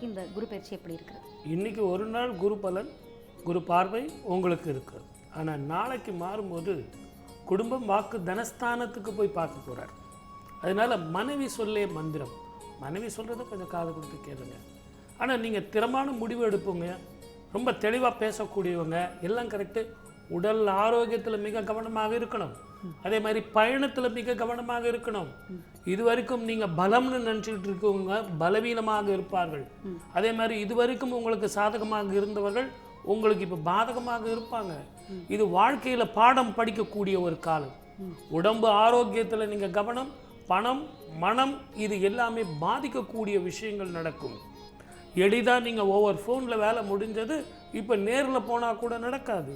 ராசிக்கு இந்த குரு பயிற்சி எப்படி இருக்குது? இன்றைக்கி ஒரு நாள் குரு பலன், குரு பார்வை உங்களுக்கு இருக்குது. ஆனால் நாளைக்கு மாறும்போது குடும்பம், வாக்கு, தனஸ்தானத்துக்கு போய் பார்க்க போகிறார். அதனால் மனைவி சொல்லே மந்திரம். மனைவி சொல்கிறத கொஞ்சம் காது கொடுத்து கேளுங்க. ஆனால் நீங்கள் திறமான முடிவு எடுப்போங்க, ரொம்ப தெளிவாக பேசக்கூடியவங்க, எல்லாம் கரெக்டு. உடல் ஆரோக்கியத்தில் மிக கவனமாக இருக்கணும். அதே மாதிரி பயணத்தில் மிக கவனமாக இருக்கணும். இதுவரைக்கும் நீங்கள் பலம்னு நினச்சிக்கிட்டு இருக்கவங்க பலவீனமாக இருப்பார்கள். அதே மாதிரி இதுவரைக்கும் உங்களுக்கு சாதகமாக இருந்தவர்கள் உங்களுக்கு இப்போ பாதகமாக இருப்பாங்க. இது வாழ்க்கையில் பாடம் படிக்கக்கூடிய ஒரு காலம். உடம்பு ஆரோக்கியத்தில் நீங்கள் கவனம், பணம், மனம், இது எல்லாமே பாதிக்கக்கூடிய விஷயங்கள் நடக்கும். எளிதாக நீங்கள் ஓவர் ஃபோனில் வேலை முடிஞ்சது இப்போ நேரில் போனால் கூட நடக்காது.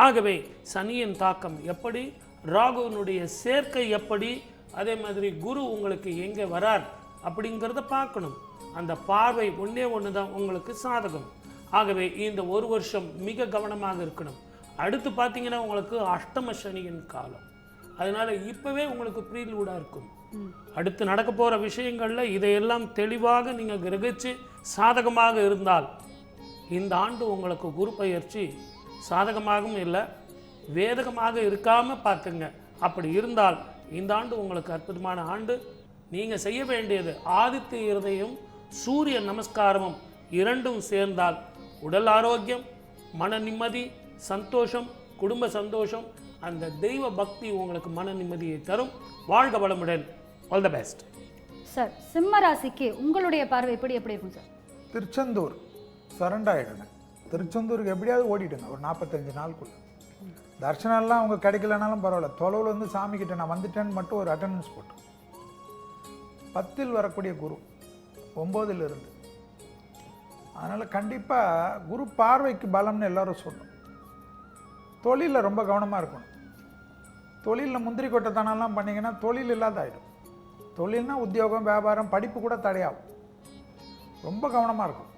ஆகவே சனியின் தாக்கம் எப்படி, ராகுனுடைய சேர்க்கை எப்படி, அதே மாதிரி குரு உங்களுக்கு எங்கே வரார் அப்படிங்கிறத பார்க்கணும். அந்த பார்வை ஒன்று தான் உங்களுக்கு சாதகம். ஆகவே இந்த ஒரு வருஷம் மிக கவனமாக இருக்கணும். அடுத்து பார்த்தீங்கன்னா உங்களுக்கு அஷ்டம சனியின் காலம். அதனால் இப்போவே உங்களுக்கு ப்ரீலூடாக இருக்கும். அடுத்து நடக்க போகிற விஷயங்களில் இதையெல்லாம் தெளிவாக நீங்கள் கிரகிச்சு சாதகமாக இருந்தால் இந்த ஆண்டு உங்களுக்கு குரு பயிற்சி சாதகமாகவும் இல்லை, வேதகமாக இருக்காமல் பார்த்துங்க. அப்படி இருந்தால் இந்த ஆண்டு உங்களுக்கு அற்புதமான ஆண்டு. நீங்கள் செய்ய வேண்டியது ஆதித்ய இருதயம், சூரிய நமஸ்காரமும் இரண்டும் சேர்ந்தால் உடல் ஆரோக்கியம், மன நிம்மதி, சந்தோஷம், குடும்ப சந்தோஷம், அந்த தெய்வ பக்தி உங்களுக்கு மன நிம்மதியை தரும். வாழ்க வளமுடன். All the best. சார், சிம்ம ராசிக்கு உங்களுடைய பார்வை எப்படி இருக்கும் சார்? திருச்செந்தூர் சரண்டாயிடுங்க. திருச்செந்தூருக்கு எப்படியாவது ஓடிடுங்க ஒரு 45 நாளுக்குள்ள. தர்ஷனம்லாம் அவங்க கிடைக்கலனாலும் பரவாயில்ல, தொலைவில் வந்து சாமி கிட்ட நான் வந்துட்டேன்னு மட்டும் ஒரு அட்டண்டன்ஸ் போட்டு. 10ல் வரக்கூடிய குரு 9ல் இருந்து, அதனால் கண்டிப்பாக குரு பார்வைக்கு பலம்னு எல்லாரும் சொல்லணும். தொழிலில் ரொம்ப கவனமாக இருக்கணும். தொழிலில் முந்திரி கொட்டைத்தனம்லாம் பண்ணிங்கன்னா தொழில் இல்லாத ஆகிடும். தொழில்னா உத்தியோகம், வியாபாரம், படிப்பு கூட தடையாகும். ரொம்ப கவனமாக இருக்கும்.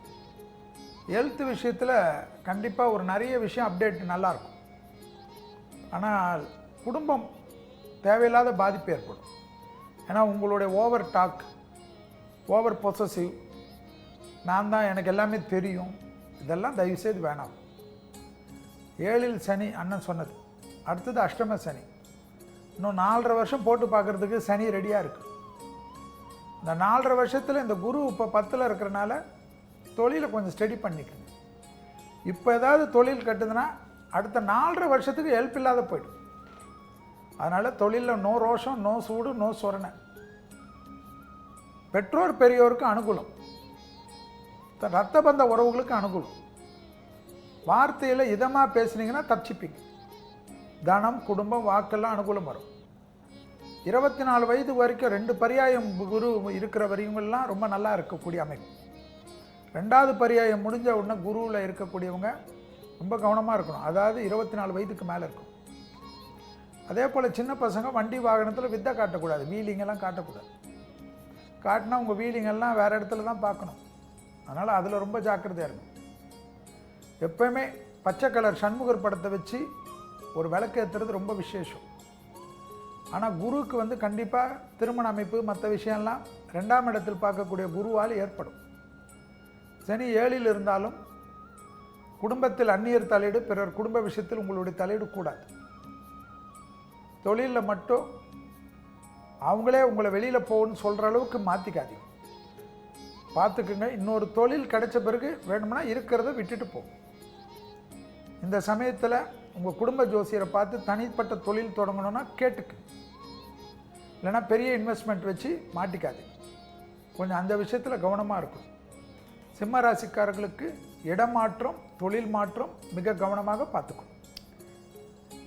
ஹெல்த் விஷயத்தில் கண்டிப்பாக ஒரு நிறைய விஷயம் அப்டேட் நல்லாயிருக்கும். ஆனால் குடும்பம் தேவையில்லாத பாதிப்பு ஏற்படும். ஏன்னா உங்களுடைய ஓவர் டாக், ஓவர் பொசசிவ், நான் தான், எனக்கு எல்லாமே தெரியும், இதெல்லாம் தயவுசெய்து வேணாம். 7ல் சனி அண்ணன் சொன்னது. அடுத்தது அஷ்டம சனி. இன்னும் 4.5 வருஷம் போட்டு பார்க்குறதுக்கு சனி ரெடியாக இருக்குது. இந்த 4.5 வருஷத்தில் இந்த குரு இப்போ 10ல் இருக்கிறனால தொழிலை கொஞ்சம் ஸ்டடி பண்ணிக்கணும். இப்போ ஏதாவது தொழில் கட்டுதுன்னா அடுத்த 4.5 வருஷத்துக்கு ஹெல்ப் இல்லாத போய்டும். அதனால் தொழிலில் நோ ரோஷம், நோ சூடு, நோ சொரணை. பெற்றோர் பெரியோருக்கு அனுகூலம், ரத்த பந்த உறவுகளுக்கு அனுகூலம். வார்த்தையில் இதமாக பேசுனீங்கன்னா தப்பிச்சிப்பீங்க. தனம், குடும்பம், வாக்கெல்லாம் அனுகூலம் வரும். 24 வயது வரைக்கும் 2 பரியாயம் குரு இருக்கிற வரையுங்கெல்லாம் ரொம்ப நல்லா இருக்கக்கூடிய அமைப்பு. 2வது பரியாயம் முடிஞ்ச உடனே குருவில் இருக்கக்கூடியவங்க ரொம்ப கவனமாக இருக்கணும். அதாவது 24 வயதுக்கு மேலே இருக்கும். அதே போல் சின்ன பசங்க வண்டி வாகனத்தில் வித்தை காட்டக்கூடாது, வீலிங்கெல்லாம் காட்டக்கூடாது. காட்டினா உங்கள் வீலிங்கெல்லாம் வேறு இடத்துல தான் பார்க்கணும். அதனால் அதில் ரொம்ப ஜாக்கிரதையாக இருக்கும். எப்போயுமே பச்சை கலர் சண்முகர் படத்தை வச்சு ஒரு விளக்கு ஏற்றுறது ரொம்ப விசேஷம். ஆனால் குருவுக்கு வந்து கண்டிப்பாக திருமண அமைப்பு, மற்ற விஷயம்லாம் 2ஆம் இடத்தில் பார்க்கக்கூடிய குருவால் ஏற்படும். சனி 7ல் இருந்தாலும் குடும்பத்தில் அந்நியர் தலையீடு, பிறர் குடும்ப விஷயத்தில் உங்களுடைய தலையீடு கூடாது. தொழிலில் மட்டும் அவங்களே உங்களை வெளியில் போகணும்னு சொல்கிற அளவுக்கு மாற்றிக்காதீங்க, பார்த்துக்குங்க. இன்னொரு தொழில் கிடைச்ச பிறகு வேணும்னா இருக்கிறத விட்டுட்டு போகும். இந்த சமயத்தில் உங்கள் குடும்ப ஜோசியரை பார்த்து தனிப்பட்ட தொழில் தொடங்கணும்னா கேட்டுக்கு, இல்லைன்னா பெரிய இன்வெஸ்ட்மெண்ட் வச்சு மாட்டிக்காதீங்க. கொஞ்சம் அந்த விஷயத்தில் கவனமாக இருக்கும். சிம்ம ராசிக்காரர்களுக்கு இடமாற்றம், தொழில் மாற்றம் மிக கவனமாக பார்த்துக்கணும்.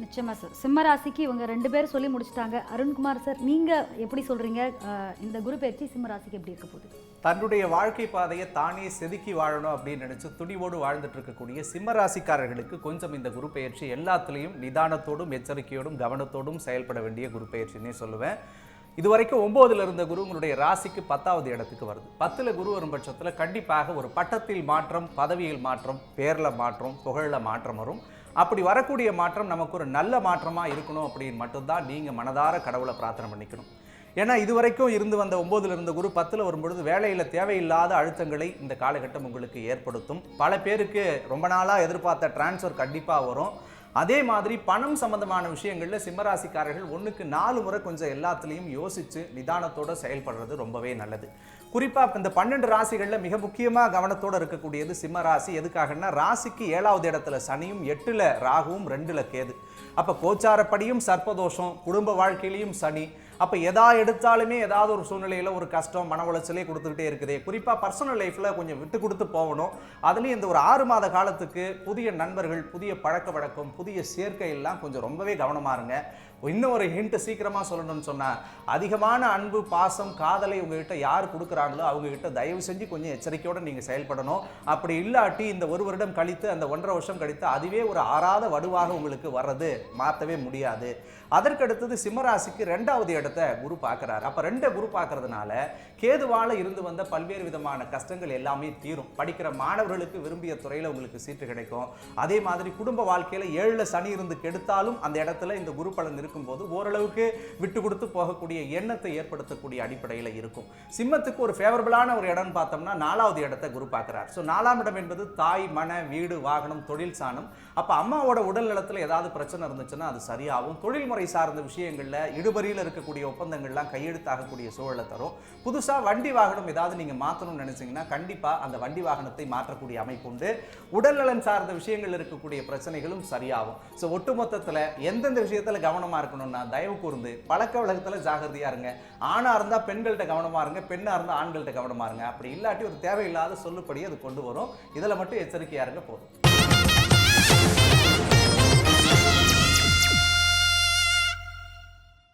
நிச்சயமா சார். சிம்ம ராசிக்கு இவங்க 2 பேர் சொல்லி முடிச்சிட்டாங்க. அருண்குமார் சார், நீங்கள் எப்படி சொல்கிறீங்க? இந்த குரு பயிற்சி சிம்ம ராசிக்கு எப்படி இருக்க போகுது? தன்னுடைய வாழ்க்கை பாதையை தானே செதுக்கி வாழணும் அப்படின்னு நினச்சி துணிவோடு வாழ்ந்துட்டு இருக்கக்கூடிய சிம்ம ராசிக்காரர்களுக்கு கொஞ்சம் இந்த குரு பயிற்சி எல்லாத்துலேயும் நிதானத்தோடும், எச்சரிக்கையோடும், கவனத்தோடும் செயல்பட வேண்டிய குரு பயிற்சின்னே சொல்லுவேன். இதுவரைக்கும் 9ல் இருந்த குரு உங்களுடைய ராசிக்கு 10வது இடத்துக்கு வருது. 10ல் குரு வரும் பட்சத்தில் கண்டிப்பாக ஒரு பட்டத்தில் மாற்றம், பதவியில் மாற்றம், பேரில் மாற்றம், புகழில் மாற்றம் வரும். அப்படி வரக்கூடிய மாற்றம் நமக்கு ஒரு நல்ல மாற்றமாக இருக்கணும் அப்படின்னு மட்டும்தான் நீங்கள் மனதார கடவுளை பிரார்த்தனை பண்ணிக்கணும். ஏன்னா இதுவரைக்கும் இருந்து வந்த 9ல் இருந்த குரு 10ல் வரும்பொழுது வேலையில் தேவையில்லாத அழுத்தங்களை இந்த காலகட்டம் உங்களுக்கு ஏற்படுத்தும். பல பேருக்கு ரொம்ப நாளாக எதிர்பார்த்த டிரான்ஸ்ஃபர் கண்டிப்பாக வரும். அதே மாதிரி பணம் சம்பந்தமான விஷயங்களில் சிம்மராசிக்காரர்கள் 1க்கு 4 முறை கொஞ்சம் எல்லாத்துலேயும் யோசித்து நிதானத்தோடு செயல்படுறது ரொம்பவே நல்லது. குறிப்பாக இந்த 12 ராசிகளில் மிக முக்கியமாக கவனத்தோடு இருக்கக்கூடியது சிம்ம ராசி. எதுக்காகன்னா ராசிக்கு 7வது இடத்துல சனியும் 8ல் ராகுவும் 2ல் கேது. அப்போ கோச்சாரப்படியும் சர்ப்பதோஷம், குடும்ப வாழ்க்கையிலையும் சனி. அப்போ எதா எடுத்தாலுமே ஏதாவது ஒரு சூழ்நிலையில் ஒரு கஷ்டம், மன உளைச்சலே கொடுத்துக்கிட்டே இருக்குது. குறிப்பாக பர்சனல் லைஃப்பில் கொஞ்சம் விட்டு கொடுத்து போகணும். அதுலேயும் இந்த ஒரு 6 மாத காலத்துக்கு புதிய நண்பர்கள், புதிய பழக்க வழக்கம், புதிய சேர்க்கை எல்லாம் கொஞ்சம் ரொம்பவே கவனமாக இருங்க. இன்னும் ஒரு ஹிண்ட் சீக்கிரமாக சொல்லணும்னு சொன்னால், அதிகமான அன்பு, பாசம், காதலை உங்ககிட்ட யார் கொடுக்குறாங்களோ அவங்ககிட்ட தயவு செஞ்சு கொஞ்சம் எச்சரிக்கையோடு நீங்கள் செயல்படணும். அப்படி இல்லாட்டி இந்த 1 வருடம் கழித்து, அந்த 1.5 வருஷம் கழித்து அதுவே ஒரு ஆறாத வடுவாக உங்களுக்கு வர்றது மாற்றவே முடியாது. அதற்கடுத்தது சிம்மராசிக்கு 2வது இடத்தை குரு பார்க்குறாரு. அப்போ 2 குரு பார்க்கறதுனால கேதுவால் இருந்து வந்த பல்வேறு விதமான கஷ்டங்கள் எல்லாமே தீரும். படிக்கிற மாணவர்களுக்கு விரும்பிய துறையில் உங்களுக்கு சீட்டு கிடைக்கும். அதே மாதிரி குடும்ப வாழ்க்கையில் 7ல் சனி இருந்து கெடுத்தாலும் அந்த இடத்துல இந்த குரு பலன் இருக்கும்போது ஓரளவுக்கு விட்டு கொடுத்து போகக்கூடிய எண்ணத்தை ஏற்படுத்தக்கூடிய அடிப்படையில் இருக்கும். சிம்மத்துக்கு ஒரு ஃபேவரபிளான ஒரு இடம்னு பார்த்தோம்னா 4வது இடத்தை குரு பார்க்குறார். ஸோ 4ஆம் இடம் என்பது தாய், மன, வீடு, வாகனம், தொழில் சாணம். அப்போ அம்மாவோட உடல் நலத்தில் ஏதாவது பிரச்சனை இருந்துச்சுன்னா அது சரியாகும். தொழில்முறை சார்ந்த விஷயங்களில் இடுபறியில் இருக்கக்கூடிய ஒப்பந்தங்கள்லாம் கையெழுத்தாகக்கூடிய சூழலை தரும். புதுசாக வண்டி வாகனம் ஏதாவது நீங்கள் மாற்றணும்னு நினைச்சீங்கன்னா கண்டிப்பாக அந்த வண்டி வாகனத்தை மாற்றக்கூடிய அமைப்பு உண்டு. உடல்நலன் சார்ந்த விஷயங்கள் இருக்கக்கூடிய பிரச்சனைகளும் சரியாகும். ஸோ ஒட்டுமொத்தத்தில் எந்தெந்த விஷயத்தில் கவனமாக இருக்கணும்னா தயவு கூர்ந்து பழக்க வழக்கத்தில் ஜாகிரதையாக இருங்க. ஆணாக இருந்தால் பெண்கள்கிட்ட கவனமாக இருங்க, பெண்ணாக இருந்தால் ஆண்கள்கிட்ட கவனமாக இருங்க. அப்படி இல்லாட்டி ஒரு தேவையில்லாத சொல்லுப்படி அது கொண்டு வரும். இதில் மட்டும் எச்சரிக்கையாக இருங்க போதும்.